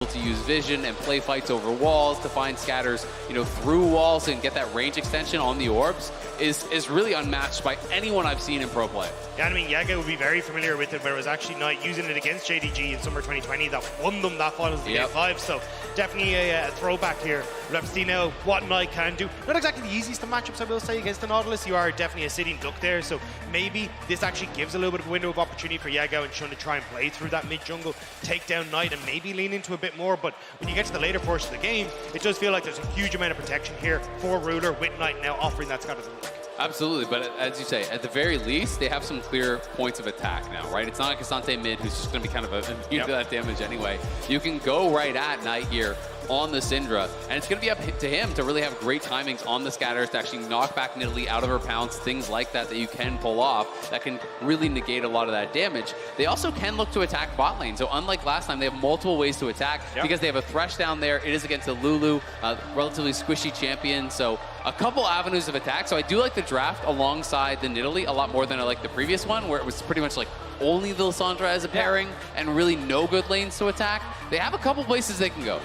to use vision and play fights over walls to find scatters, through walls and get that range extension on the orbs is really unmatched by anyone I've seen in pro play. Yeah, I mean, Yaga would be very familiar with it, but it was actually not using it against JDG in summer 2020 that won them that finals in Game 5. So definitely a throwback here. We'll have to see now what Knight can do. Not exactly the easiest of matchups, I will say, against the Nautilus. You are definitely a sitting duck there, so maybe this actually gives a little bit of a window of opportunity for Yaga and Shun to try and play through that mid jungle, take down Knight, and maybe lean into a bit more. But when you get to the later portion of the game, it does feel like there's a huge amount of protection here for Ruler with Knight now offering that scatter. Absolutely, but as you say, at the very least, they have some clear points of attack now, right? It's not like Asante mid, who's just going to be kind of immune to that damage anyway. You can go right at Knight here on the Syndra, and it's going to be up to him to really have great timings on the scatters to actually knock back Nidalee out of her pounce, things like that you can pull off that can really negate a lot of that damage. They also can look to attack bot lane, so unlike last time, they have multiple ways to attack because they have a Thresh down there. It is against a Lulu, relatively squishy champion, so a couple avenues of attack. So I do like the draft alongside the Nidalee a lot more than I like the previous one, where it was pretty much like only the Lissandra as a pairing and really no good lanes to attack. They have a couple places they can go.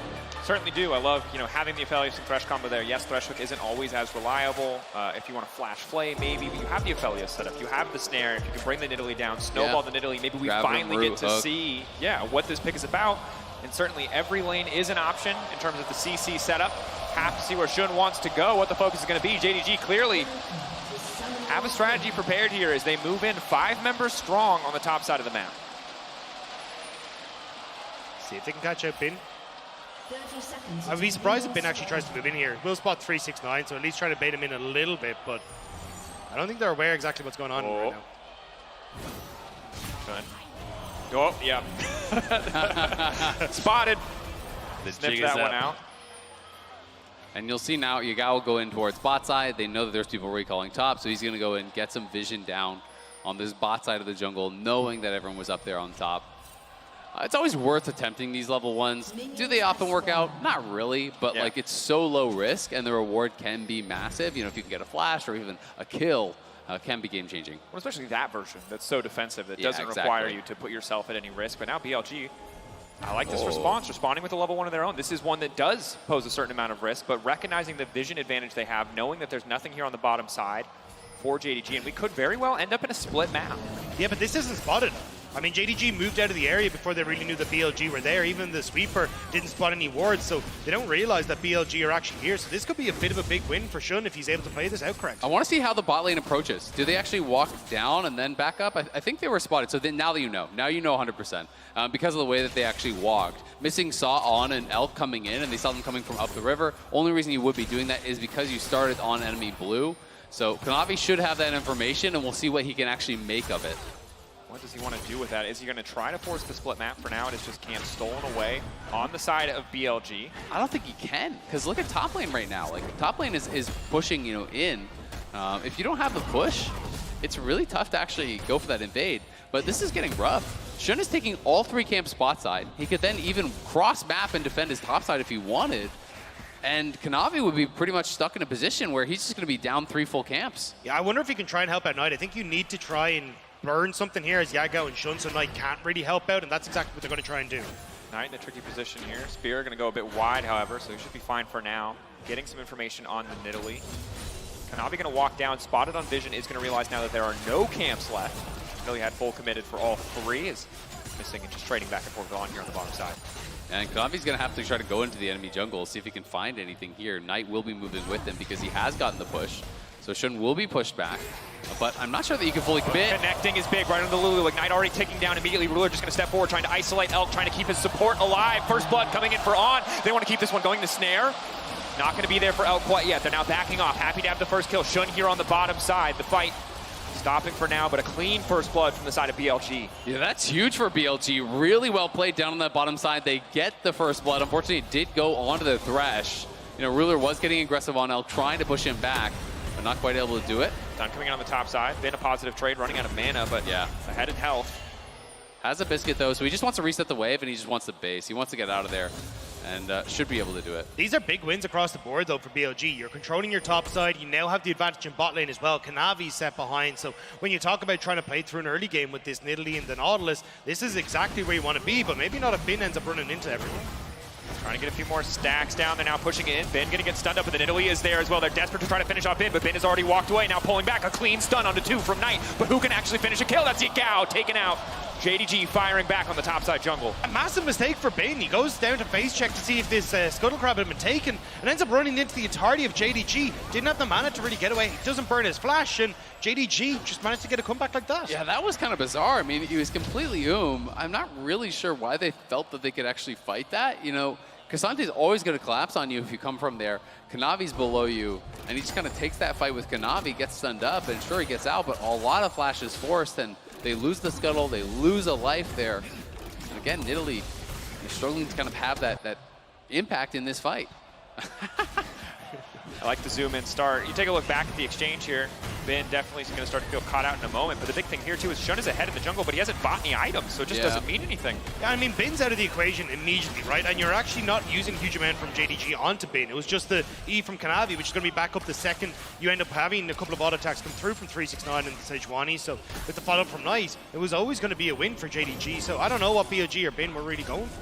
Certainly do. I love, having the Aphelios and Thresh combo there. Yes, Thresh Hook isn't always as reliable. If you want to flash flay, maybe, but you have the Aphelios set up. You have the snare. If you can bring the Nidalee down, snowball the Nidalee, maybe we finally get to see, what this pick is about. And certainly every lane is an option in terms of the CC setup. Have to see where Shun wants to go, what the focus is going to be. JDG clearly have a strategy prepared here as they move in 5 members strong on the top side of the map. See if they can catch out Bin. I'd be surprised if Bin actually tries to move in here. We'll spot 369, so at least try to bait him in a little bit, but I don't think they're aware exactly what's going on right now. Good. Oh, yeah. Spotted. Snipped that one out. And you'll see now Yaga will go in towards bot side. They know that there's people recalling top, so he's going to go and get some vision down on this bot side of the jungle, knowing that everyone was up there on top. It's always worth attempting these level 1s. Do they often work out? Not really, but like it's so low risk and the reward can be massive. If you can get a flash or even a kill, can be game changing. Well, especially that version that's so defensive that doesn't require you to put yourself at any risk. But now BLG, I like this response, responding with a level 1 of their own. This is one that does pose a certain amount of risk, but recognizing the vision advantage they have, knowing that there's nothing here on the bottom side for JDG, and we could very well end up in a split map. Yeah, but this isn't spotted. I mean, JDG moved out of the area before they really knew that BLG were there. Even the sweeper didn't spot any wards, so they don't realize that BLG are actually here. So this could be a bit of a big win for Shun if he's able to play this out correct. I want to see how the bot lane approaches. Do they actually walk down and then back up? I think they were spotted, so then now that you know. Now you know 100%. Because of the way that they actually walked. Missing saw on an elk coming in, and they saw them coming from up the river. Only reason you would be doing that is because you started on enemy blue. So Kanavi should have that information, and we'll see what he can actually make of it. What does he want to do with that? Is he going to try to force the split map for now? And it's just camp stolen away on the side of BLG. I don't think he can, because look at top lane right now. Like top lane is pushing, in. If you don't have the push, it's really tough to actually go for that invade. But this is getting rough. Shun is taking all 3 camps spot side. He could then even cross map and defend his top side if he wanted. And Kanavi would be pretty much stuck in a position where he's just going to be down 3 full camps. Yeah, I wonder if he can try and help out Knight. I think you need to try and burn something here as Yaga and Shun, so Knight can't really help out, and that's exactly what they're going to try and do. Knight in a tricky position here. Spear going to go a bit wide, however, so he should be fine for now. Getting some information on the Nidalee. Kanavi going to walk down, spotted on vision, is going to realize now that there are no camps left. Really had full committed for all 3, is missing and just trading back and forth on here on the bottom side. And Kanavi's going to have to try to go into the enemy jungle, see if he can find anything here. Knight will be moving with him because he has gotten the push. So Shun will be pushed back, but I'm not sure that you can fully commit. Connecting is big right on the Lulu. Like Knight already taking down immediately. Ruler just going to step forward, trying to isolate Elk, trying to keep his support alive. First blood coming in for On. They want to keep this one going to snare. Not going to be there for Elk quite yet. They're now backing off. Happy to have the first kill. Shun here on the bottom side. The fight stopping for now, but a clean first blood from the side of BLG. Yeah, that's huge for BLG. Really well played down on that bottom side. They get the first blood. Unfortunately, it did go onto the Thresh. Ruler was getting aggressive on Elk, trying to push him back, but not quite able to do it. Time coming in on the top side. Been a positive trade, running out of mana, but ahead in health. Has a biscuit, though, so he just wants to reset the wave, and he just wants the base. He wants to get out of there, and should be able to do it. These are big wins across the board, though, for BLG. You're controlling your top side. You now have the advantage in bot lane as well. Kanavi's set behind, so when you talk about trying to play through an early game with this Nidalee and the Nautilus, this is exactly where you want to be, but maybe not if Bin ends up running into everyone. Trying to get a few more stacks down. They're now pushing it in. Bin going to get stunned up, and then Italy is there as well. They're desperate to try to finish off Bin, but Bin has already walked away. Now pulling back. A clean stun onto 2 from Knight. But who can actually finish a kill? That's Yagao taken out. JDG firing back on the topside jungle. A massive mistake for Bin. He goes down to face check to see if this Scuttle Crab had been taken and ends up running into the entirety of JDG. Didn't have the mana to really get away. He doesn't burn his flash, and JDG just managed to get a comeback like that. Yeah, that was kind of bizarre. I mean, he was completely I'm not really sure why they felt that they could actually fight that. You know, Kasante's always going to collapse on you if you come from there. Kanavi's below you, and he just kind of takes that fight with Kanavi, gets stunned up, and sure, he gets out, but a lot of flashes forced, and they lose the Scuttle, they lose a life there. And again, Italy is struggling to kind of have that impact in this fight. I like the zoom in start. You take a look back at the exchange here. Bin definitely is going to start to feel caught out in a moment. But the big thing here, too, is Shun is ahead in the jungle, but he hasn't bought any items, so it just doesn't mean anything. Yeah, I mean, Bin's out of the equation immediately, right? And you're actually not using a huge amount from JDG onto Bin. It was just the E from Kanavi, which is going to be back up the second. You end up having a couple of auto attacks come through from 369 and Sejuani. So with the follow-up from Knight, it was always going to be a win for JDG. So I don't know what BLG or Bin were really going for.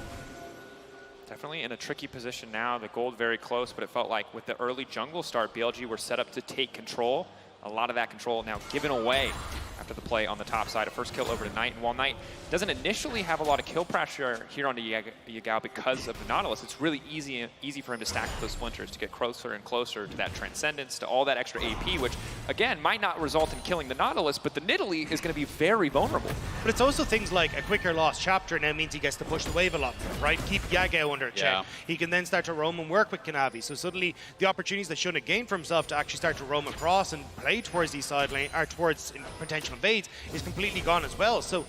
Definitely in a tricky position now. The gold very close, but it felt like with the early jungle start, BLG were set up to take control. A lot of that control now given away after the play on the top side. A first kill over to Knight, and while Knight doesn't initially have a lot of kill pressure here on Yagao because of the Nautilus, it's really easy for him to stack those splinters to get closer and closer to that Transcendence, to all that extra AP, which, again, might not result in killing the Nautilus, but the Nidalee is going to be very vulnerable. But it's also things like a quicker lost chapter now means he gets to push the wave a lot more, right? Keep Yagao under check. He can then start to roam and work with Kanavi. So suddenly the opportunities that Shun had gained for himself to actually start to roam across and play towards these side lane, or towards potential invades, is completely gone as well. So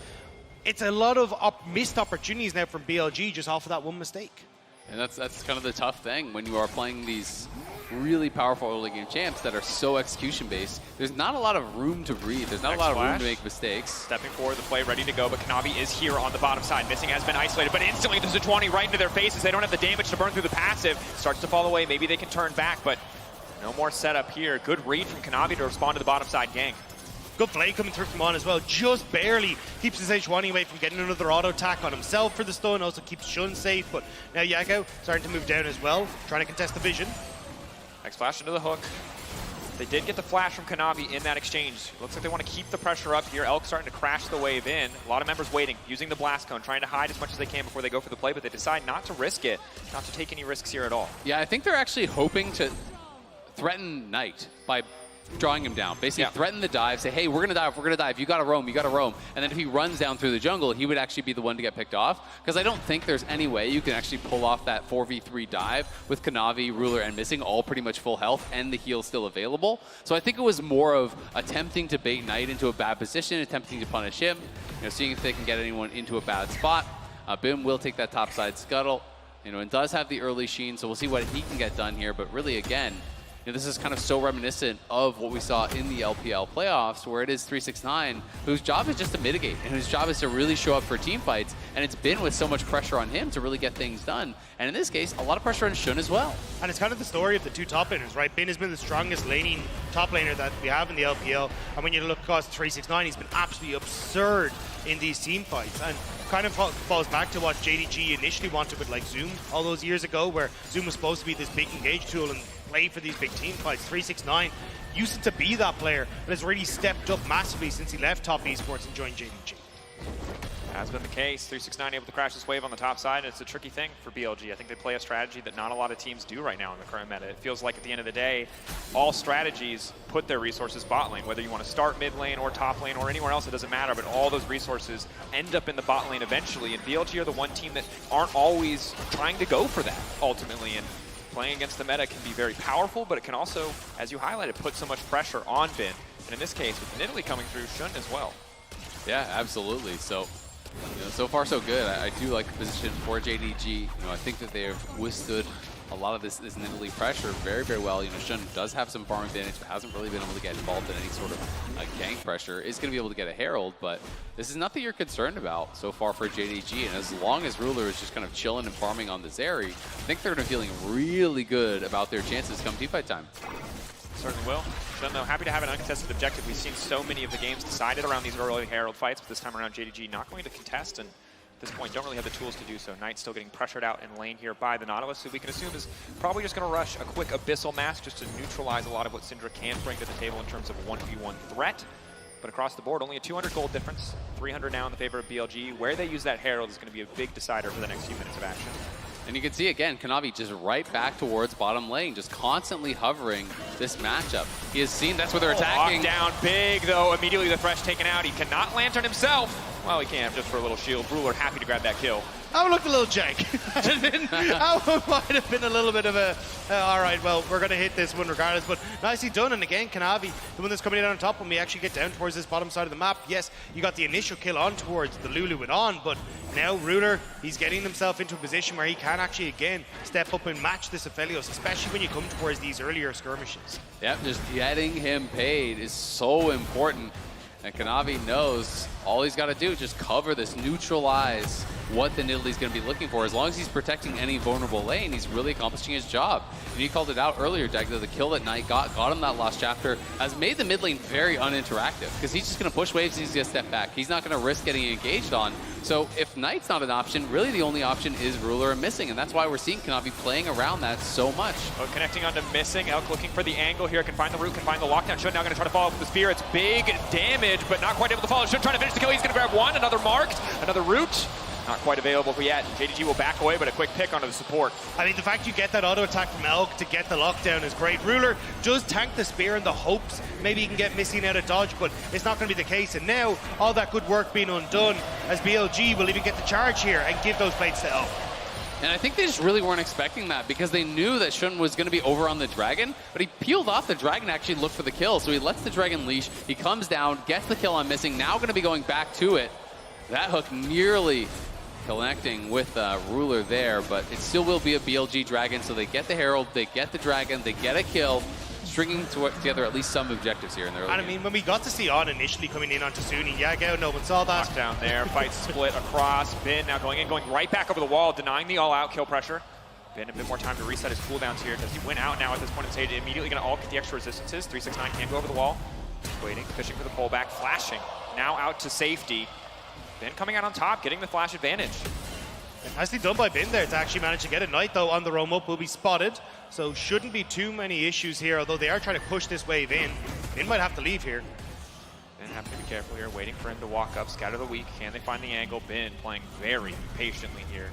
it's a lot of missed opportunities now from BLG just off of that one mistake. And that's kind of the tough thing when you are playing these really powerful early game champs that are so execution based. There's not a lot of room to breathe. There's not a lot of room to make mistakes. Stepping forward, the play ready to go, but Kanavi is here on the bottom side. Missing has been isolated, but instantly there's a 20 right into their faces. They don't have the damage to burn through the passive. Starts to fall away. Maybe they can turn back, but no more setup here. Good read from Kanavi to respond to the bottom side gank. Good play coming through from on as well. Just barely keeps the Sejuani away from getting another auto attack on himself for the stun. Also keeps Shun safe, but now Yagao starting to move down as well, trying to contest the vision. Next flash into the hook. They did get the flash from Kanavi in that exchange. Looks like they want to keep the pressure up here. Elk starting to crash the wave in. A lot of members waiting, using the blast cone, trying to hide as much as they can before they go for the play, but they decide not to risk it, not to take any risks here at all. Yeah, I think they're actually hoping to threaten Knight by drawing him down. Basically threaten the dive, say, hey, we're going to dive, you got to roam, you got to roam. And then if he runs down through the jungle, he would actually be the one to get picked off. Because I don't think there's any way you can actually pull off that 4v3 dive with Kanavi, Ruler, and Missing all pretty much full health and the heal still available. So I think it was more of attempting to bait Knight into a bad position, attempting to punish him, seeing if they can get anyone into a bad spot. Bim will take that topside scuttle, and does have the early sheen, so we'll see what he can get done here. But really, again, this is kind of so reminiscent of what we saw in the LPL playoffs, where it is 369, whose job is just to mitigate, and whose job is to really show up for team fights. And it's been with so much pressure on him to really get things done. And in this case, a lot of pressure on Shun as well. And it's kind of the story of the two top laners, right? Bin has been the strongest laning top laner that we have in the LPL. And when you look across 369, he's been absolutely absurd in these team fights. And kind of falls back to what JDG initially wanted with like Zoom all those years ago, where Zoom was supposed to be this big engage tool and play for these big team fights. 369 used to be that player, but has really stepped up massively since he left Top Esports and joined JDG. Has been the case. 369 able to crash this wave on the top side, and it's a tricky thing for BLG. I think they play a strategy that not a lot of teams do right now in the current meta. It feels like at the end of the day, all strategies put their resources bot lane. Whether you want to start mid lane or top lane or anywhere else, it doesn't matter, but all those resources end up in the bot lane eventually, and BLG are the one team that aren't always trying to go for that ultimately. And playing against the meta can be very powerful, but it can also, as you highlighted, put so much pressure on Bin. And in this case, with Nidalee coming through, Shun as well. Yeah, absolutely. So, so far so good. I do like the position for JDG. I think that they have withstood a lot of this Nidalee pressure very, very well. Shun does have some farm advantage, but hasn't really been able to get involved in any sort of gank pressure. Is going to be able to get a Herald, but this is nothing you're concerned about so far for JDG. And as long as Ruler is just kind of chilling and farming on the Zeri, I think they're going to be feeling really good about their chances come teamfight time. Certainly will. Shun, though, happy to have an uncontested objective. We've seen so many of the games decided around these early Herald fights, but this time around JDG not going to contest, and At this point, don't really have the tools to do so. Knight still getting pressured out in lane here by the Nautilus, who we can assume is probably just going to rush a quick Abyssal Mask just to neutralize a lot of what Syndra can bring to the table in terms of 1v1 threat. But across the board, only a 200 gold difference, 300 now in the favor of BLG. Where they use that Herald is going to be a big decider for the next few minutes of action. And you can see again, Kanavi just right back towards bottom lane, just constantly hovering this matchup. He has seen that's where they're attacking. Down big though, immediately the Thresh taken out. He cannot Lantern himself. Well, he can just for a little shield. Ruler happy to grab that kill. I looked a little jank. I might have been a little bit of a, all right, well, we're going to hit this one regardless, but nicely done. And again, Kanavi, the one that's coming in on top when we actually get down towards this bottom side of the map. Yes, you got the initial kill on towards the Lulu with On, but now Ruler, he's getting himself into a position where he can actually, again, step up and match this Aphelios, especially when you come towards these earlier skirmishes. Yep, just getting him paid is so important. And Kanavi knows all he's got to do is just cover this, neutralize what the Nidalee's going to be looking for. As long as he's protecting any vulnerable lane, he's really accomplishing his job. And you called it out earlier, Dag, that the kill that Knight got him that last chapter has made the mid lane very uninteractive because he's just going to push waves and he's going to step back. He's not going to risk getting engaged on. So if Knight's not an option, really the only option is Ruler and Missing, and that's why we're seeing Kanavi playing around that so much. Oh, connecting onto Missing, Elk looking for the angle here, can find the root, can find the lockdown. Should now going to try to follow up with the spear. It's big damage, but not quite able to follow. Should trying to finish the kill. He's going to grab one, another marked, another root. Not quite available yet. JDG will back away, but a quick pick onto the support. I mean, the fact you get that auto attack from Elk to get the lockdown is great. Ruler does tank the spear in the hopes maybe he can get Missing out of dodge, but it's not going to be the case. And now, all that good work being undone, as BLG will even get the charge here and give those plates to Elk. And I think they just really weren't expecting that because they knew that Shun was going to be over on the Dragon, but he peeled off the Dragon to actually look for the kill. So he lets the Dragon leash, he comes down, gets the kill on Missing, now going to be going back to it. That hook nearly connecting with Ruler there, but it still will be a BLG Dragon, so they get the Herald, they get the Dragon, they get a kill, stringing together at least some objectives here in the early game. And I mean, when we got to see On initially coming in onto Zuni, Yago, no one saw that. Down there, fight split across. Bin now going in, going right back over the wall, denying the all-out kill pressure. Bin a bit more time to reset his cooldowns here. Does he win out now at this point in stage? Immediately going to all get the extra resistances. 369 can go over the wall. Waiting, fishing for the pullback, flashing. Now out to safety. Bin coming out on top, getting the flash advantage. Nicely done by Bin there to actually manage to get it. Knight, though, on the roam up will be spotted, so shouldn't be too many issues here, although they are trying to push this wave in. Bin might have to leave here. Bin have to be careful here, waiting for him to walk up, scatter the weak. Can they find the angle? Bin playing very patiently here.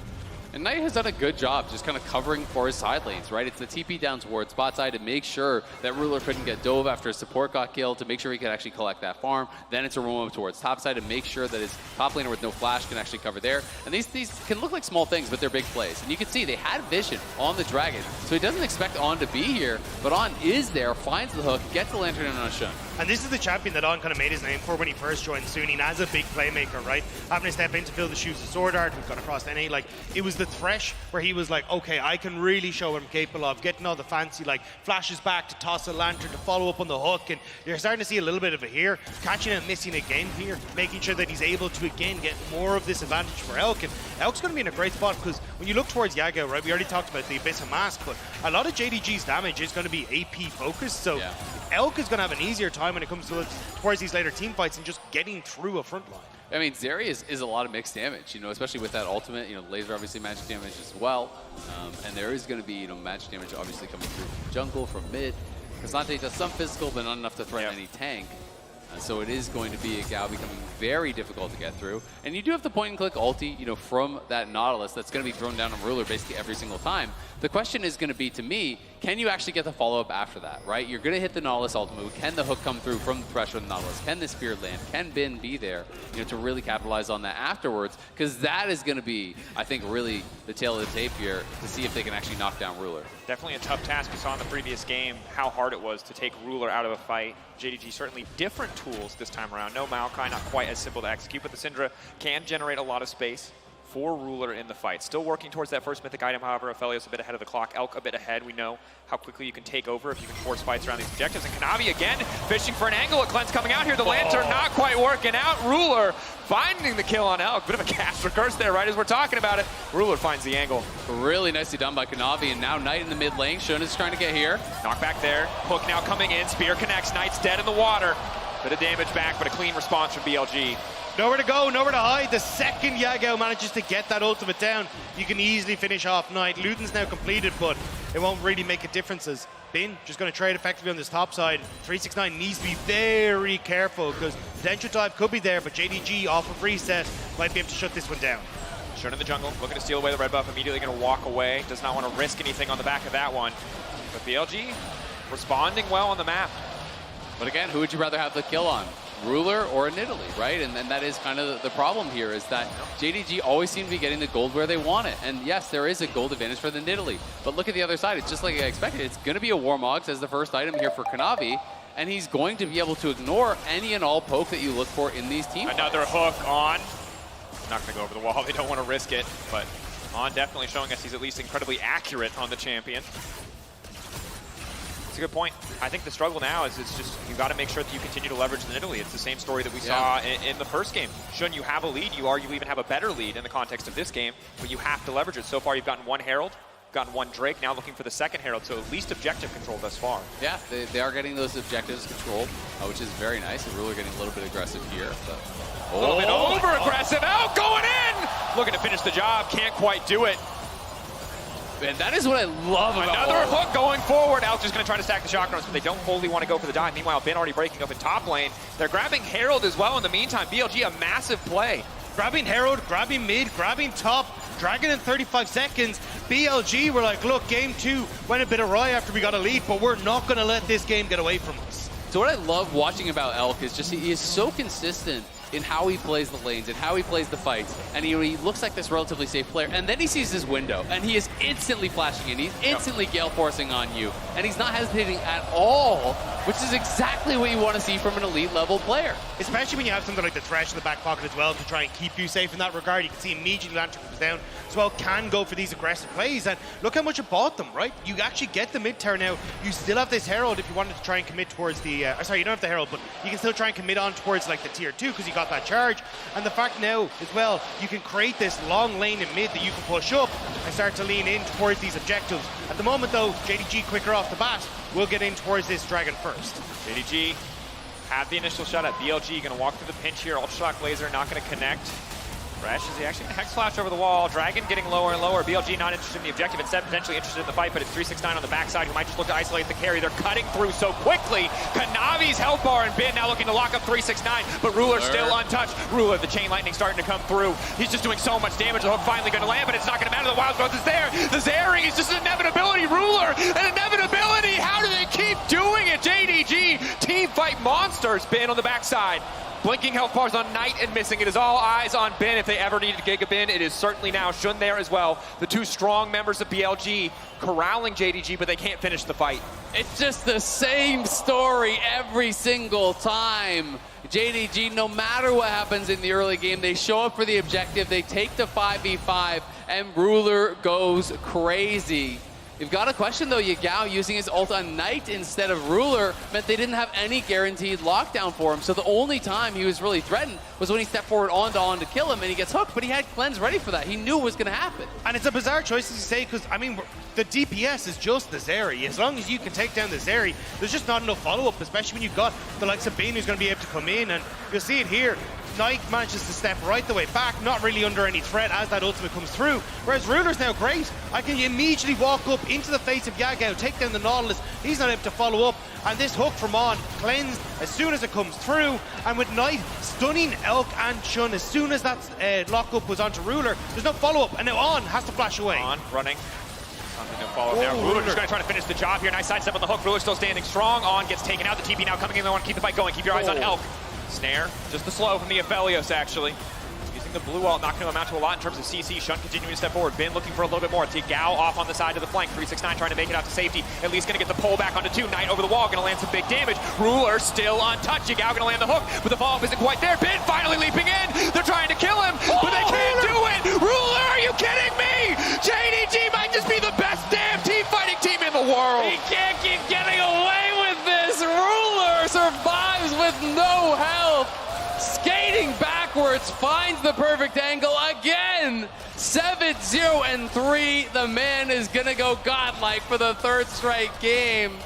And Knight has done a good job just kind of covering for his side lanes, right? It's the TP down towards bot side to make sure that Ruler couldn't get dove after his support got killed, to make sure he could actually collect that farm. Then it's a roam up towards top side to make sure that his top laner with no flash can actually cover there. And these can look like small things, but they're big plays. And you can see they had vision on the Dragon, so he doesn't expect On to be here, but On is there, finds the hook, gets the lantern in on Shun. And this is the champion that On kind of made his name for when he first joined Suning as a big playmaker, right? Having to step in to fill the shoes of Sword Art, we've gone across NA, like, it was the Thresh where he was like, okay, I can really show what I'm capable of, getting all the fancy, like, flashes back to toss a lantern, to follow up on the hook, and you're starting to see a little bit of it here. Catching and Missing again here, making sure that he's able to, again, get more of this advantage for Elk, and Elk's going to be in a great spot, because when you look towards Yago, right, we already talked about the Abyssal Mask, but a lot of JDG's damage is going to be AP focused, so yeah. Elk is going to have an easier time when it comes to towards these later team fights and just getting through a front line. I mean, Zeri is a lot of mixed damage, especially with that ultimate. Laser obviously magic damage as well. And there is going to be, magic damage obviously coming through from jungle, from mid. K'Sante does some physical, but not enough to threaten any tank. So it is going to be a Gao becoming very difficult to get through. And you do have the point and click ulti, from that Nautilus that's going to be thrown down on Ruler basically every single time. The question is going to be, to me, can you actually get the follow-up after that, right? You're going to hit the Nautilus ultimate. Can the hook come through from the pressure of the Nautilus? Can the spear land? Can Bin be there, to really capitalize on that afterwards? Because that is going to be, I think, really the tail of the tape here to see if they can actually knock down Ruler. Definitely a tough task. We saw in the previous game how hard it was to take Ruler out of a fight. JDG certainly different tools this time around. No Maokai, not quite as simple to execute, but the Syndra can generate a lot of space for Ruler in the fight. Still working towards that first mythic item, however. Aphelios a bit ahead of the clock. Elk a bit ahead. We know how quickly you can take over if you can force fights around these objectives. And Kanavi again fishing for an angle. A cleanse coming out here. The lantern not quite working out. Ruler finding the kill on Elk. Bit of a caster curse there right as we're talking about it. Ruler finds the angle. Really nicely done by Kanavi. And now Knight in the mid lane. Shun is trying to get here. Knockback there. Hook now coming in. Spear connects. Knight's dead in the water. Bit of damage back, but a clean response from BLG. Nowhere to go, nowhere to hide. The second Yagao manages to get that ultimate down, you can easily finish off Knight. Luden's now completed, but it won't really make a difference as Bin just going to trade effectively on this top side. 369 needs to be very careful because potential dive could be there, but JDG off of reset might be able to shut this one down. Shun in the jungle, looking to steal away the red buff, immediately going to walk away. Does not want to risk anything on the back of that one. But BLG responding well on the map. But again, who would you rather have the kill on? Ruler or Nidalee, right? And that is kind of the problem here, is that JDG always seem to be getting the gold where they want it. And yes, there is a gold advantage for the Nidalee. But look at the other side. It's just like I expected. It's going to be a Warmogs as the first item here for Kanavi. And he's going to be able to ignore any and all poke that you look for in these teams. Another hook on. Not going to go over the wall. They don't want to risk it. But On definitely showing us he's at least incredibly accurate on the champion. It's a good point. I think the struggle now is it's just you got to make sure that you continue to leverage the Nidalee. It's the same story that we saw in the first game. Shouldn't you have a lead? You arguably even have a better lead in the context of this game, but you have to leverage it. So far, you've gotten one Herald, gotten one Drake, now looking for the second Herald, so at least objective control thus far. Yeah, they are getting those objectives controlled, which is very nice. And really getting a little bit aggressive here. But a little bit over-aggressive. Oh, going in! Looking to finish the job, can't quite do it. And that is what I love about Another hook going forward. Al's just going to try to stack the shotguns, but they don't wholly want to go for the dive. Meanwhile, Ben already breaking up in top lane. They're grabbing Herald as well in the meantime. BLG, a massive play. Grabbing Herald, grabbing mid, grabbing top, dragging in 35 seconds. BLG were like, look, game 2 went a bit awry after we got a lead, but we're not going to let this game get away from us. So what I love watching about Elk is just he is so consistent in how he plays the lanes and how he plays the fights, and he looks like this relatively safe player, and then he sees his window and he is instantly flashing in, he's instantly gale forcing on you, and he's not hesitating at all, which is exactly what you want to see from an elite level player. Especially when you have something like the Thresh in the back pocket as well to try and keep you safe in that regard. You can see immediately Lantern comes down as well, can go for these aggressive plays, and look how much it bought them, right? You actually get the mid tower now. You still have this Herald if you wanted to try and commit towards the, sorry, you don't have the Herald, but you can still try and commit on towards like the tier 2 because you got that charge. And the fact now as well, you can create this long lane in mid that you can push up and start to lean in towards these objectives. At the moment though, JDG quicker off the bat will get in towards this dragon first. JDG had the initial shot at BLG, going to walk through the pinch here. Ultra Shock Laser not going to connect. Thresh, is he actually going to Hex Flash over the wall? Dragon getting lower and lower. BLG not interested in the objective, instead potentially interested in the fight, but it's 369 on the backside who might just look to isolate the carry. They're cutting through so quickly. Kanavi's health bar and Bin now looking to lock up 369, but Ruler still untouched. Ruler, the chain lightning starting to come through. He's just doing so much damage. The hook finally going to land, but it's not going to matter. The Wild Growth is there. The Zaring is just an inevitability. Ruler, an inevitability. How do they keep doing it? JDG, team fight monsters. Bin on the backside. Blinking health bars on Knight and missing. It is all eyes on Ben. If they ever needed to Giga Bin, it is certainly now. Shun there as well. The two strong members of BLG corralling JDG, but they can't finish the fight. It's just the same story every single time. JDG, no matter what happens in the early game, they show up for the objective, they take the 5v5, and Ruler goes crazy. You've got to question, though, Yagao using his ult on Knight instead of Ruler meant they didn't have any guaranteed lockdown for him. So the only time he was really threatened was when he stepped forward on to kill him and he gets hooked, but he had Cleanse ready for that. He knew it was going to happen. And it's a bizarre choice to say because, I mean, the DPS is just the Zeri. As long as you can take down the Zeri, there's just not enough follow-up, especially when you've got the likes of Bane who's going to be able to come in, and you'll see it here. Knight manages to step right the way back, not really under any threat as that ultimate comes through. Whereas Ruler's now great. I can immediately walk up into the face of Yagao, take down the Nautilus. He's not able to follow up. And this hook from On cleansed as soon as it comes through. And with Knight stunning Elk and Shun as soon as that lockup was onto Ruler, there's no follow-up. And now On has to flash away. On running. Something to follow there. Ruler just going to try to finish the job here. Nice sidestep on the hook. Ruler still standing strong. On gets taken out. The TP now coming in. They want to keep the fight going. Keep your eyes on Elk. Snare, just the slow from the Aphelios, actually. Using the blue ult, not going to amount to a lot in terms of CC. Shun continuing to step forward. Bin looking for a little bit more. Yagao off on the side of the flank. 369 trying to make it out to safety. At least going to get the pull back onto 2. Knight over the wall, going to land some big damage. Ruler still untouched. Yagao going to land the hook, but the follow-up isn't quite there. Bin finally leaping in. They're trying to kill him, but they can't do it. Ruler, are you kidding me? JDG might just be the best damn team fighting team in the world. He can't keep getting away with this. Ruler survives with no health. Skating backwards, finds the perfect angle again. 7-0-3. The man is gonna go godlike for the 3rd straight game.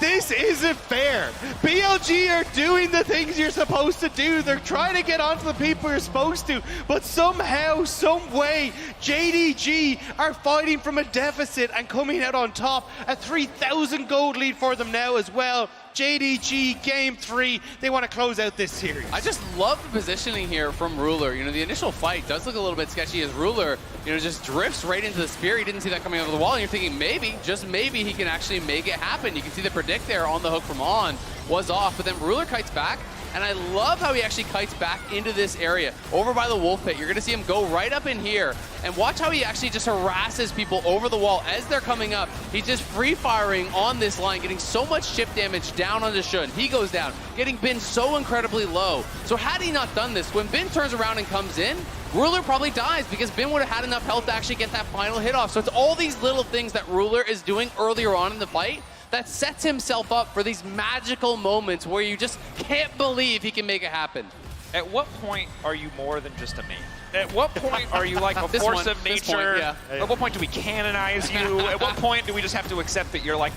this isn't fair. BLG are doing the things you're supposed to do. They're trying to get onto the people you're supposed to, but somehow, some way, JDG are fighting from a deficit and coming out on top. A 3,000 gold lead for them now as well. JDG, game 3, they want to close out this series. I just love the positioning here from Ruler. You know, the initial fight does look a little bit sketchy as Ruler, you know, just drifts right into the spear. He didn't see that coming over the wall, and you're thinking maybe, just maybe, he can actually make it happen. You can see the predict there on the hook from On was off, but then Ruler kites back, and I love how he actually kites back into this area, over by the wolf pit. You're gonna see him go right up in here, and watch how he actually just harasses people over the wall as they're coming up. He's just free firing on this line, getting so much chip damage down onto Shun. He goes down, getting Bin so incredibly low. So had he not done this, when Bin turns around and comes in, Ruler probably dies because Bin would have had enough health to actually get that final hit off. So it's all these little things that Ruler is doing earlier on in the fight that sets himself up for these magical moments where you just can't believe he can make it happen. At what point are you more than just a meme? At what point are you like a force of nature? Yeah. At what point do we canonize you? At what point do we just have to accept that you're like,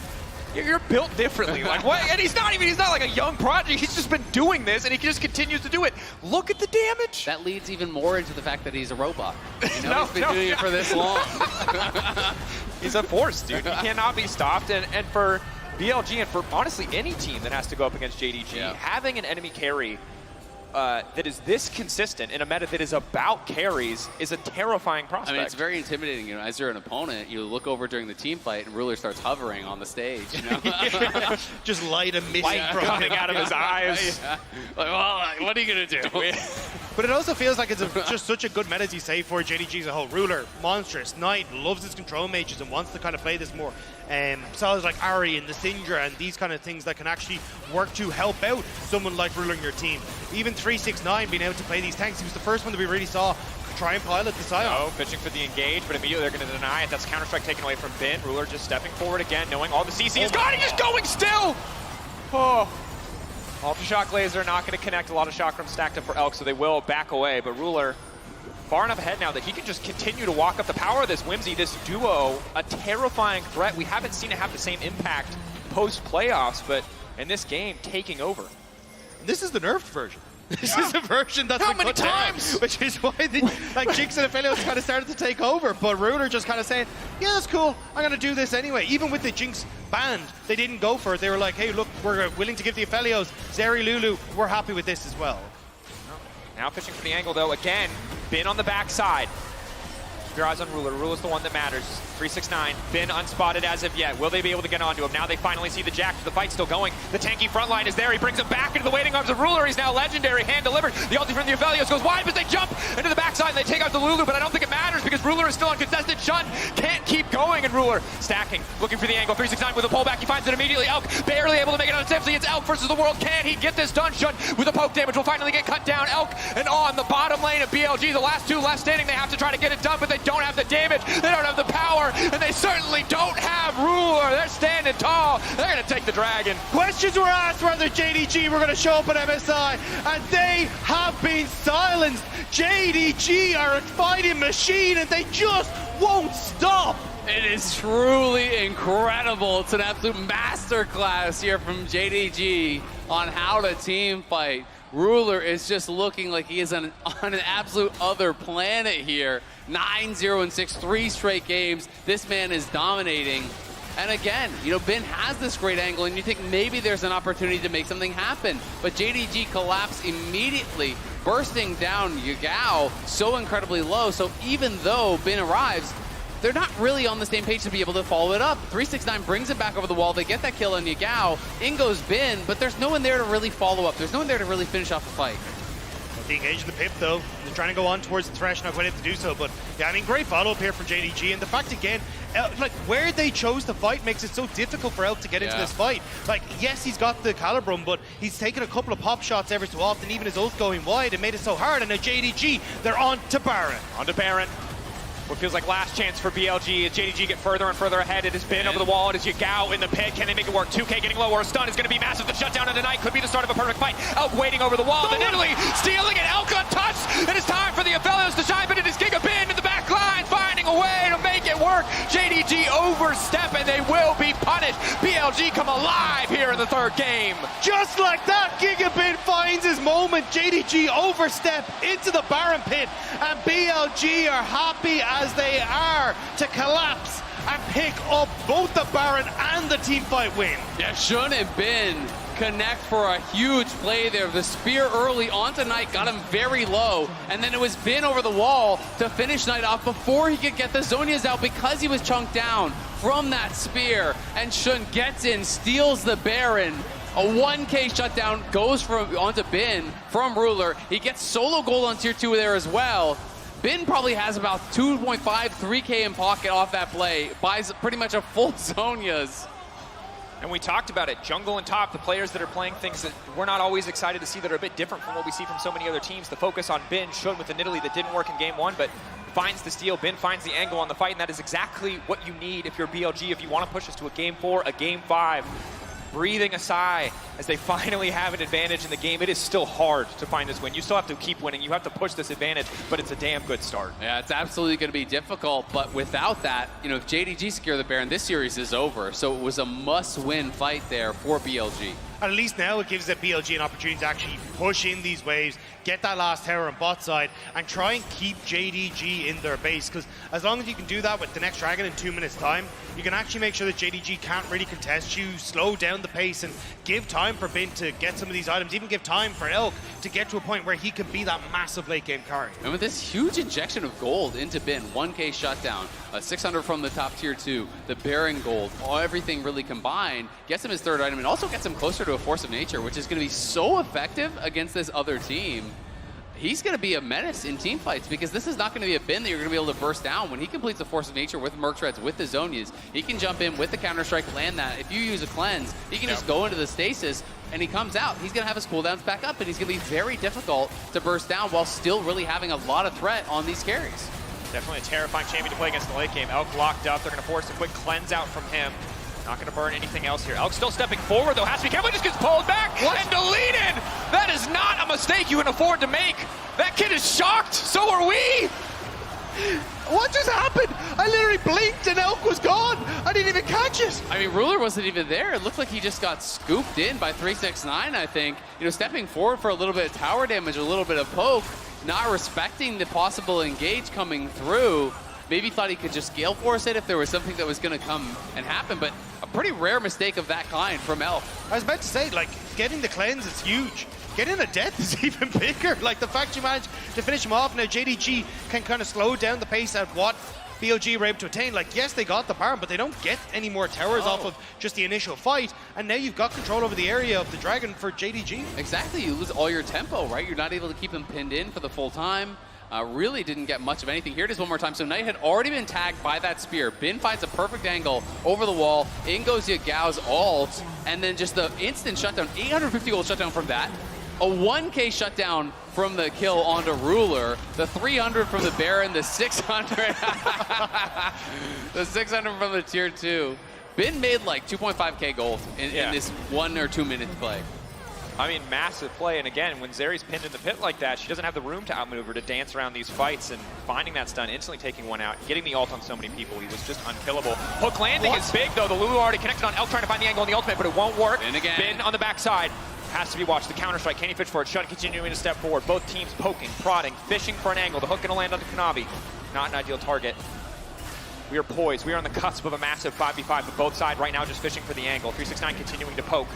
you're built differently? Like what? And he's not like a young prodigy. He's just been doing this, and he just continues to do it. Look at the damage. That leads even more into the fact that he's a robot. You know, he's been doing it for this long. He's a force, dude. He cannot be stopped. And for BLG, and for honestly any team that has to go up against JDG, having an enemy carry that is this consistent in a meta that is about carries is a terrifying prospect. I mean, it's very intimidating. You know, as you're an opponent, you look over during the team fight, and Ruler starts hovering on the stage. You know? Just light a mist coming out of his eyes. Yeah. Like, well, what are you gonna do? But it also feels like it's just such a good meta, as you say, for JDG as a whole. Ruler, monstrous, Knight, loves his control mages and wants to kind of play this more. Solos like Ari and the Syndra and these kind of things that can actually work to help out someone like Ruler in your team. Even 369 being able to play these tanks, he was the first one that we really saw try and pilot the Scion. Oh, pitching for the engage, but immediately they're going to deny it. That's Counter-Strike taken away from Bin. Ruler just stepping forward again, knowing all the CC is gone. He's just going still! Oh. Ultra-Shock Laser not going to connect. A lot of Chakram stacked up for Elk, so they will back away. But Ruler far enough ahead now that he can just continue to walk up the power of this Whimsy, this duo. A terrifying threat. We haven't seen it have the same impact post-playoffs, but in this game, taking over. This is the nerfed version. This is a version that's How been many cut down, times? which is why Jinx and Aphelios kind of started to take over, but Ruler just kind of saying, yeah, that's cool, I'm going to do this anyway. Even with the Jinx banned, they didn't go for it. They were like, hey, look, we're willing to give the Aphelios, Zeri, Lulu, we're happy with this as well. Now fishing for the angle, though. Again, Bin on the backside. Keep your eyes on Ruler. Ruler's the one that matters. 369, Bin unspotted as of yet. Will they be able to get onto him? Now they finally see the Jack. The fight's still going. The tanky front line is there. He brings him back into the waiting arms of Ruler. He's now legendary, hand delivered. The ulti from the Aphelios goes wide, but they jump into the backside and they take out the Lulu, but I don't think it matters because Ruler is still uncontested. Shun can't keep going, and Ruler stacking, looking for the angle. 369 with a pullback. He finds it immediately. Elk barely able to make it on Simply. It's Elk versus the world. Can he get this done? Shun with a poke damage will finally get cut down. Elk and on the bottom lane of BLG. The last two left standing. They have to try to get it done, but they don't have the damage. They don't have the power, and they certainly don't have Ruler. They're standing tall. They're going to take the dragon. Questions were asked whether JDG were going to show up at MSI, and they have been silenced. JDG are a fighting machine, and they just won't stop. It is truly incredible. It's an absolute masterclass here from JDG on how to team fight. Ruler is just looking like he is on an absolute other planet here. 9-0-6, 3 straight games. This man is dominating. And again, you know, Bin has this great angle, and you think maybe there's an opportunity to make something happen. But JDG collapsed immediately, bursting down Yagao so incredibly low. So even though Bin arrives, they're not really on the same page to be able to follow it up. 369 brings it back over the wall. They get that kill on Yagao. In goes Bin, but there's no one there to really follow up. There's no one there to really finish off the fight. The engage in the pip, though. They're trying to go on towards the Thresh, not quite able to do so. But, yeah, I mean, great follow-up here from JDG. And the fact, again, like, where they chose to fight makes it so difficult for Elk to get into this fight. Like, yes, he's got the Calibrum, but he's taken a couple of pop shots every so often. Even his ult going wide and made it so hard. And now JDG, they're on to Baron. On to Baron. What feels like last chance for BLG as JDG get further and further ahead. It has been over the wall. It is Yagao in the pit. Can they make it work? 2K getting lower. A stun is going to be massive. The shutdown of the night could be the start of a perfect fight. Elk waiting over the wall. Then Italy stealing it. Elk untouched. It is time for the Aphelios to shine, but it is Giga Bin in the back line finding finding a way to make it work. JDG overstep, and they will be punished. BLG come alive here in the third game. Just like that, Gigabin finds his moment. JDG overstep into the Baron pit, and BLG are happy as they are to collapse and pick up both the Baron and the teamfight win. Yeah, Shun and Bin connect for a huge play there. The spear early onto Knight got him very low, and then it was Bin over the wall to finish Knight off before he could get the Zhonya's out because he was chunked down from that spear. And Shun gets in, steals the Baron. A 1K shutdown goes onto Bin from Ruler. He gets solo gold on tier 2 there as well. Bin probably has about 2.5, 3K in pocket off that play. Buys pretty much a full Zhonya's. And we talked about it, jungle and top, the players that are playing things that we're not always excited to see that are a bit different from what we see from so many other teams. The focus on Bin, Shun with the Nidalee that didn't work in game 1, but finds the steal. Bin finds the angle on the fight, and that is exactly what you need if you're BLG, if you want to push us to a game 4, a game 5. Breathing a sigh as they finally have an advantage in the game. It is still hard to find this win. You still have to keep winning. You have to push this advantage, but it's a damn good start. Yeah, it's absolutely going to be difficult, but without that, you know, if JDG secure the Baron, this series is over. So it was a must-win fight there for BLG. And at least now it gives the BLG an opportunity to actually push in these waves, get that last tower on bot side, and try and keep JDG in their base. Because as long as you can do that with the next dragon in 2 minutes' time, you can actually make sure that JDG can't really contest you, slow down the pace, and give time for Bin to get some of these items, even give time for Elk to get to a point where he can be that massive late game carry. And with this huge injection of gold into Bin, 1K shutdown, 600 from the top tier 2, the Baron gold, everything really combined, gets him his third item and also gets him closer to a force of nature, which is going to be so effective against this other team. He's going to be a menace in team fights because this is not going to be a Bin that you're going to be able to burst down. When he completes the Force of Nature with Merc Treads, with the Zhonya's, he can jump in with the Counter-Strike, land that. If you use a cleanse, he can just go into the stasis and he comes out. He's going to have his cooldowns back up and he's going to be very difficult to burst down while still really having a lot of threat on these carries. Definitely a terrifying champion to play against the late game. Elk locked up. They're going to force a quick cleanse out from him. Not going to burn anything else here. Elk still stepping forward, though. Has to be careful. Just gets pulled back and deleted. That is not a mistake you can afford to make. That kid is shocked. So are we. What just happened? I literally blinked and Elk was gone. I didn't even catch it. I mean, Ruler wasn't even there. It looked like he just got scooped in by 369, I think. You know, stepping forward for a little bit of tower damage, a little bit of poke, not respecting the possible engage coming through. Maybe thought he could just Gale Force it if there was something that was going to come and happen, but a pretty rare mistake of that kind from Elk. I was about to say, like, getting the cleanse is huge. Getting a death is even bigger. Like, the fact you managed to finish him off. Now, JDG can kind of slow down the pace at what BLG were able to attain. Like, yes, they got the Baron, but they don't get any more towers off of just the initial fight. And now you've got control over the area of the Dragon for JDG. Exactly. You lose all your tempo, right? You're not able to keep him pinned in for the full time. Really didn't get much of anything. Here it is one more time. So Knight had already been tagged by that spear. Bin finds a perfect angle over the wall. In goes Yagao's ult. And then just the instant shutdown. 850 gold shutdown from that. A 1K shutdown from the kill onto Ruler. The 300 from the Baron. The 600. The 600 from the tier 2. Bin made like 2.5K gold in this 1 or 2 minute play. I mean, massive play, and again, when Zeri's pinned in the pit like that, she doesn't have the room to outmaneuver, to dance around these fights, and finding that stun, instantly taking one out, getting the ult on so many people, he was just unkillable. Hook landing is big, though. The Lulu already connected on Elk, trying to find the angle on the ultimate, but it won't work. And again. Bin on the backside. Has to be watched. The Counter-Strike, can he fish for it? Shun continuing to step forward. Both teams poking, prodding, fishing for an angle. The hook going to land onto Kanavi. Not an ideal target. We are poised. We are on the cusp of a massive 5v5, but both sides right now just fishing for the angle. 369 continuing to poke.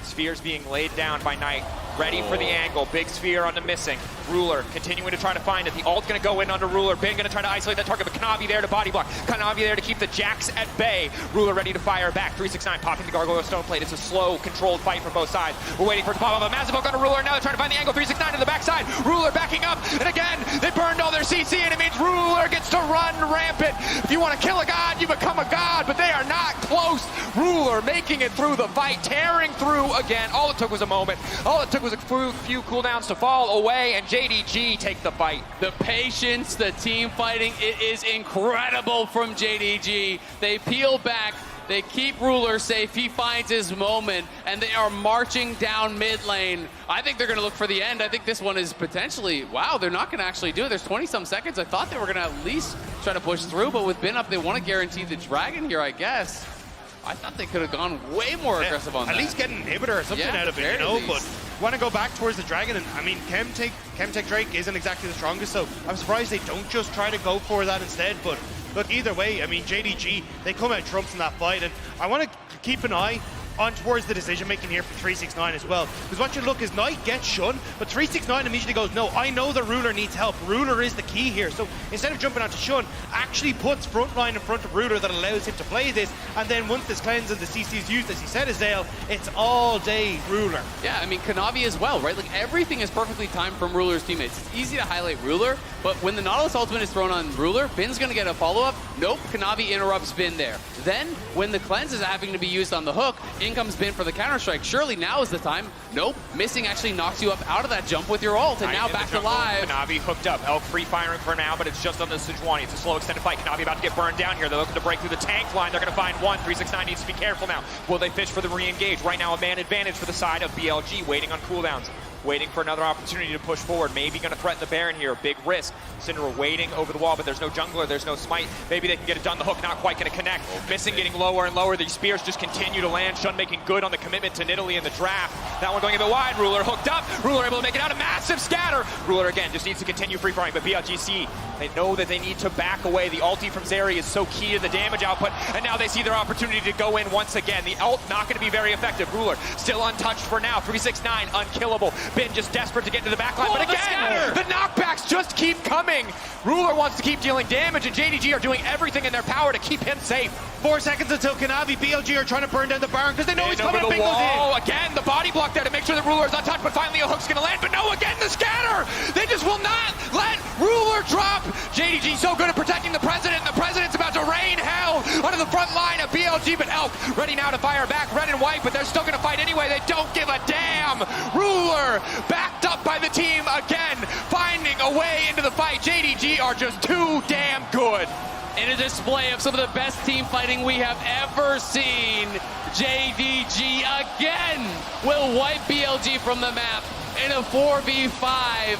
Spheres being laid down by Knight. Ready for the angle. Big sphere onto missing. Ruler continuing to try to find it. The ult going to go in under Ruler. Bin going to try to isolate that target, but Kanavi there to body block. Kanavi there to keep the Jax at bay. Ruler ready to fire back. 369 popping the Gargoyle Stone Plate. It's a slow, controlled fight from both sides. We're waiting for it to pop up. A massive hook on Ruler. Now they're trying to find the angle. 369 to the backside. Ruler backing up. And again, they burned all their CC, and it means Ruler gets to run rampant. If you want to kill a god, you become a god, but they are not close. Ruler making it through the fight, tearing through again. All it took was a moment. All it took was a few cooldowns to fall away, and JDG take the fight. The patience, the team fighting, it is incredible from JDG. They peel back, They keep Ruler safe. He finds his moment, and they are marching down mid lane. I think they're going to look for the end. I think this one is potentially, wow, they're not going to actually do it. There's 20-some seconds. I thought they were going to at least try to push through, but with Bin up, they want to guarantee the Dragon here, I guess. I thought they could have gone way more aggressive on that. At least get an inhibitor or something out of it, you know, but want to go back towards the Dragon, and I mean, Chemtech Drake isn't exactly the strongest, so I'm surprised they don't just try to go for that instead, but look, either way, I mean, JDG, they come out trumps in that fight, and I want to keep an eye on towards the decision making here for 369 as well, because what you look is Knight gets Shun, but 369 immediately goes, no, I know the Ruler needs help. Ruler is the key here, so instead of jumping onto Shun, actually puts frontline in front of Ruler that allows him to play this, and then once this cleanse and the CC is used, as he said, Azale, it's all day Ruler. Yeah, I mean, Kanavi as well, right? Like, everything is perfectly timed from Ruler's teammates. It's easy to highlight Ruler, but when the Nautilus ultimate is thrown on Ruler, Bin's gonna get a follow-up. Nope, Kanavi interrupts Bin there. Then, when the cleanse is having to be used on the hook, in comes Bin for the counter-strike. Surely now is the time. Nope, missing actually knocks you up out of that jump with your ult, and now back to live. Kanavi hooked up. Elk free firing for now, but it's just on the Sejuani. It's a slow extended fight. Kanavi about to get burned down here. They're looking to break through the tank line. They're going to find one. 369 needs to be careful now. Will they fish for the re-engage? Right now, a man advantage for the side of BLG, waiting on cooldowns. Waiting for another opportunity to push forward. Maybe going to threaten the Baron here. Big risk. Syndra waiting over the wall, but there's no jungler. There's no smite. Maybe they can get it done. The hook not quite going to connect. Missing getting lower and lower. These spears just continue to land. Shun making good on the commitment to Nidalee in the draft. That one going a bit wide. Ruler hooked up. Ruler able to make it out. A massive scatter. Ruler again just needs to continue free firing, but BLGC, they know that they need to back away. The ulti from Zeri is so key to the damage output, and now they see their opportunity to go in once again. The ult not going to be very effective. Ruler still untouched for now. 369 unkillable. Bin just desperate to get into the backline, but again, the knockbacks just keep coming. Ruler wants to keep dealing damage, and JDG are doing everything in their power to keep him safe. 4 seconds until Kanavi. BLG are trying to burn down the Baron because they know he's coming to Bingles in. Again, the body block there to make sure that Ruler is untouched, but finally a hook's going to land. But no, again, the scatter. They just will not let Ruler drop. JDG so good at protecting the President, and the President's about to rain hell onto the front line of BLG, but Elk ready now to fire back, red and white, but they're still going to fight anyway. They don't give a damn. Ruler backed up by the team again, finding a way into the fight. JDG are just too damn good. In a display of some of the best team fighting we have ever seen, JDG again will wipe BLG from the map in a 4v5.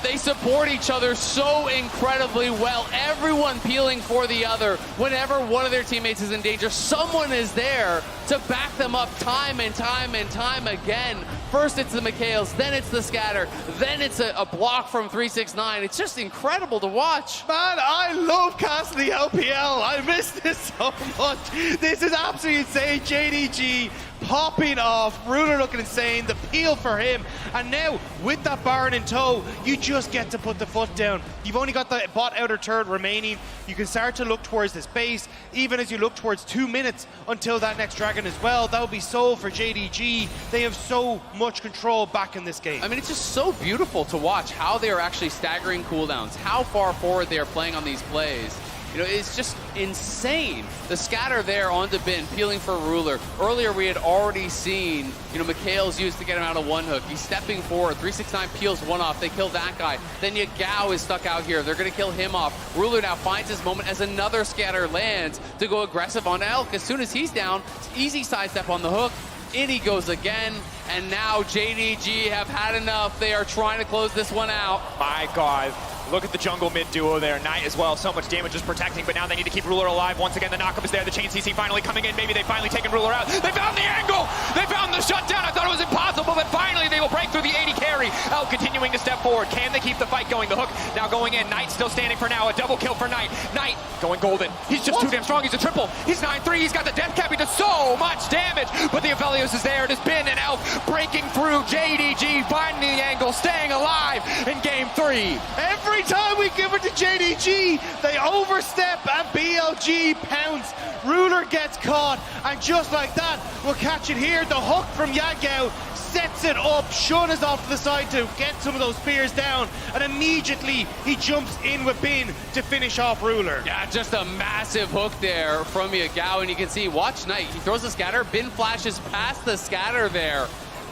They support each other so incredibly well. Everyone peeling for the other. Whenever one of their teammates is in danger, someone is there to back them up time and time and time again. First it's the Mikhails, then it's the scatter, then it's a block from 369. It's just incredible to watch. Man, I love casting the LPL. I miss this so much. This is absolutely insane. JDG popping off, Ruler looking insane, the peel for him, and now with that Baron in tow, you just get to put the foot down. You've only got the bot outer turret remaining. You can start to look towards this base, even as you look towards 2 minutes until that next Dragon as well. That would be so for JDG. They have so much control back in this game. I mean, it's just so beautiful to watch how they are actually staggering cooldowns, how far forward they are playing on these plays. You know, it's just insane. The scatter there onto Bin, peeling for Ruler. Earlier, we had already seen, you know, Mikhail's used to get him out of one hook. He's stepping forward. 369 peels one off. They kill that guy. Then Yagao is stuck out here. They're going to kill him off. Ruler now finds his moment as another scatter lands to go aggressive on Elk. As soon as he's down, easy sidestep on the hook. In he goes again, and now JDG have had enough. They are trying to close this one out. My God. Look at the jungle mid duo there. Knight as well. So much damage is protecting, but now they need to keep Ruler alive. Once again, the knockup is there. The chain CC finally coming in. Maybe they've finally taken Ruler out. They found the angle. They found the shutdown. I thought it was impossible, but finally they will break through the 80 carry. Elk continuing to step forward. Can they keep the fight going? The hook now going in. Knight still standing for now. A double kill for Knight. Knight going golden. He's just too damn strong. He's a triple. He's 9-3. He's got the death cap. He does so much damage, but the Aphelios is there. It has been an Elk breaking through. JDG finding the angle, staying alive in game 3. Every time we give it to JDG, they overstep and BLG pounce. Ruler gets caught, and just like that, we'll catch it here. The hook from Yagao sets it up. Shun is off to the side to get some of those spears down, and immediately he jumps in with Bin to finish off Ruler. Yeah, just a massive hook there from Yagao, and you can see, watch Knight. He throws a scatter, Bin flashes past the scatter there.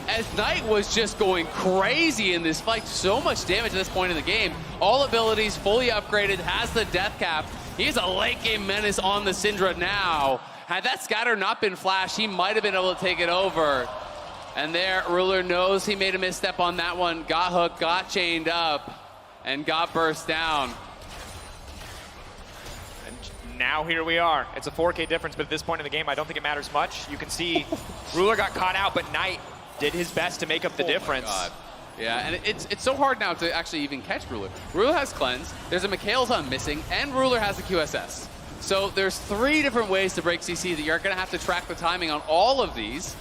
As Knight was just going crazy in this fight, so much damage at this point in the game. All abilities fully upgraded, has the death cap. He's a late game menace on the Syndra now. Had that scatter not been flashed, he might have been able to take it over. And there, Ruler knows he made a misstep on that one. Got hooked, got chained up, and got burst down. And now here we are. It's a 4K difference, but at this point in the game, I don't think it matters much. You can see Ruler got caught out, but Knight did his best to make up the difference. My God. Yeah, and it's so hard now to actually even catch Ruler. Ruler has Cleanse, there's a Mikhail's on missing, and Ruler has the QSS. So there's 3 different ways to break CC that you're going to have to track the timing on all of these.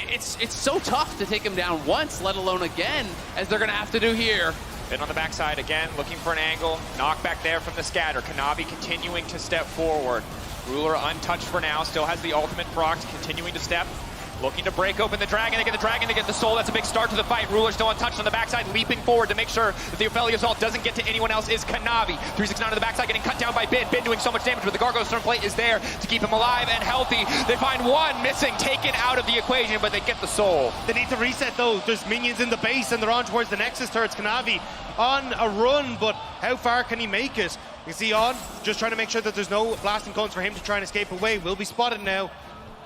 It's so tough to take him down once, let alone again, as they're going to have to do here. Then on the backside again, looking for an angle. Knock back there from the scatter. Kanavi continuing to step forward. Ruler untouched for now, still has the ultimate procs, continuing to step. Looking to break open the Dragon, they get the Soul. That's a big start to the fight. Ruler still untouched on the backside, leaping forward to make sure that the Ophelia's ult doesn't get to anyone else is Kanavi. 369 on the backside, getting cut down by Bin. Bin doing so much damage, but the Gargoyle Storm Plate is there to keep him alive and healthy. They find one missing, taken out of the equation, but they get the Soul. They need to reset though. There's minions in the base and they're on towards the Nexus turrets. Kanavi on a run, but how far can he make it? You see on, just trying to make sure that there's no blasting cones for him to try and escape away. Will be spotted now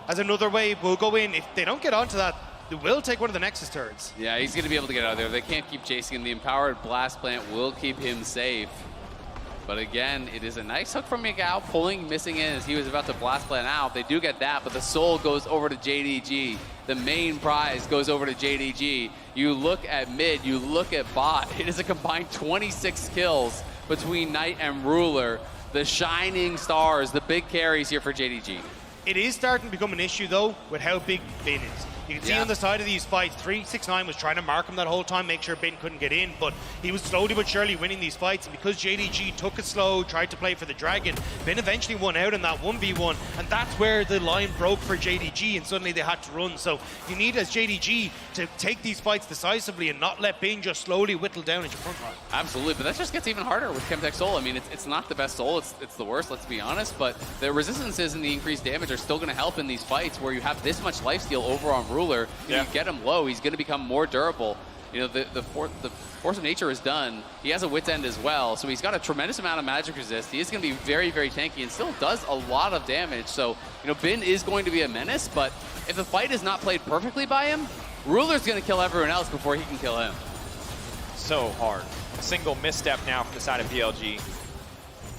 as another wave will go in. If they don't get onto that, they will take one of the Nexus turrets. Yeah, he's going to be able to get out of there. They can't keep chasing him. The Empowered Blast Plant will keep him safe. But again, it is a nice hook from Miguel, pulling missing in as he was about to Blast Plant out. They do get that, but the Soul goes over to JDG. The main prize goes over to JDG. You look at mid, you look at bot. It is a combined 26 kills between Knight and Ruler. The shining stars, the big carries here for JDG. It is starting to become an issue though with how big Bin is. You can see on the side of these fights, 369 was trying to mark him that whole time, make sure Bin couldn't get in, but he was slowly but surely winning these fights, and because JDG took it slow, tried to play for the Dragon, Bin eventually won out in that 1v1, and that's where the line broke for JDG, and suddenly they had to run. So you need, as JDG, to take these fights decisively and not let Bin just slowly whittle down at your front line. Absolutely, but that just gets even harder with Chemtech Soul. I mean, it's not the best Soul, it's the worst, let's be honest, but the resistances and the increased damage are still going to help in these fights where you have this much lifesteal over on Ruler. You get him low, he's going to become more durable. You know, the Force of Nature is done. He has a Wit's End as well, so he's got a tremendous amount of magic resist. He is going to be very, very tanky and still does a lot of damage. So, you know, Bin is going to be a menace, but if the fight is not played perfectly by him, Ruler's going to kill everyone else before he can kill him. So hard. A single misstep now from the side of BLG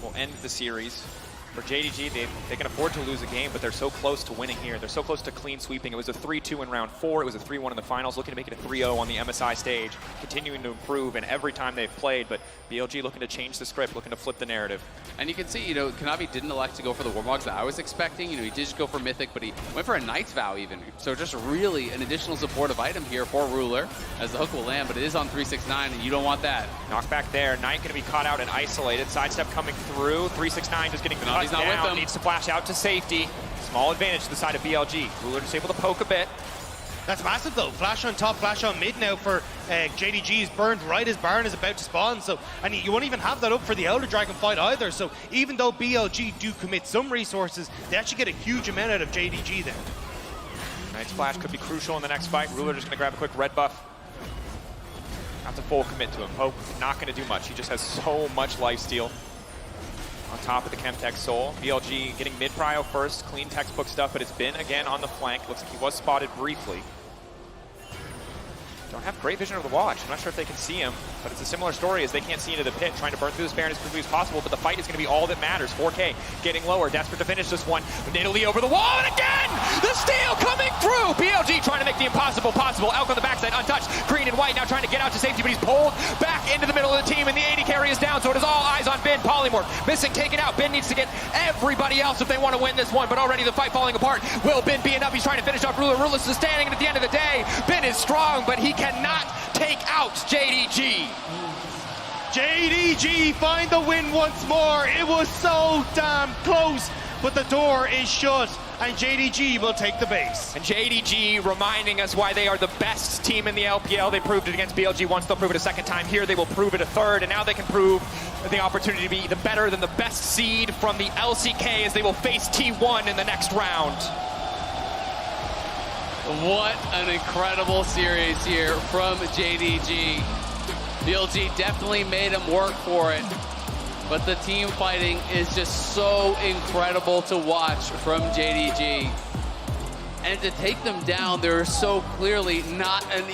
will end the series. For JDG, they can afford to lose a game, but they're so close to winning here. They're so close to clean sweeping. It was a 3-2 in round 4. It was a 3-1 in the finals, looking to make it a 3-0 on the MSI stage, continuing to improve, and every time they've played, but BLG looking to change the script, looking to flip the narrative. And you can see, you know, Kanavi didn't elect to go for the Warmogs that I was expecting. You know, he did just go for Mythic, but he went for a Knight's Vow even. So just really an additional supportive item here for Ruler, as the hook will land, but it is on 369, and you don't want that. Knock back there. Knight going to be caught out and isolated. Sidestep coming through. 369 just getting cut not down. with him. Needs to flash out to safety. Small advantage to the side of BLG. Ruler just able to poke a bit. That's massive though. Flash on top, flash on mid now for JDG. He's burned right as Baron is about to spawn. So, and you won't even have that up for the Elder Dragon fight either. So even though BLG do commit some resources, they actually get a huge amount out of JDG there. Knight's flash could be crucial in the next fight. Ruler just going to grab a quick red buff. Not to full commit to him. Poke not going to do much. He just has so much lifesteal. On top of the Chemtech Soul. BLG getting mid-prio first, clean textbook stuff, but it's been again on the flank. Looks like he was spotted briefly. Don't have great vision of the watch. I'm not sure if they can see him, but it's a similar story as they can't see into the pit, trying to burn through this Baron as quickly as possible, but the fight is going to be all that matters. 4K getting lower, desperate to finish this one. Nidalee over the wall, and again, the steal coming through. BLG trying to make the impossible possible. Elk on the backside, untouched. Green and white now trying to get out to safety, but he's pulled back into the middle of the team, and the 80 carry is down, so it is all eyes on Bin. Polymorph missing, taken out. Bin needs to get everybody else if they want to win this one, but already the fight falling apart. Will Bin be enough? He's trying to finish off Ruler. Ruler's is standing, and at the end of the day, Bin is strong, but he cannot take out JDG. JDG find the win once more. It was so damn close, but the door is shut, and JDG will take the base. And JDG reminding us why they are the best team in the LPL. They proved it against BLG once, they'll prove it a second time. Here they will prove it a third, and now they can prove the opportunity to be even better than the best seed from the LCK as they will face T1 in the next round. What an incredible series here from JDG. BLG definitely made him work for it. but the team fighting is just so incredible to watch from JDG. And to take them down, they're so clearly not an easy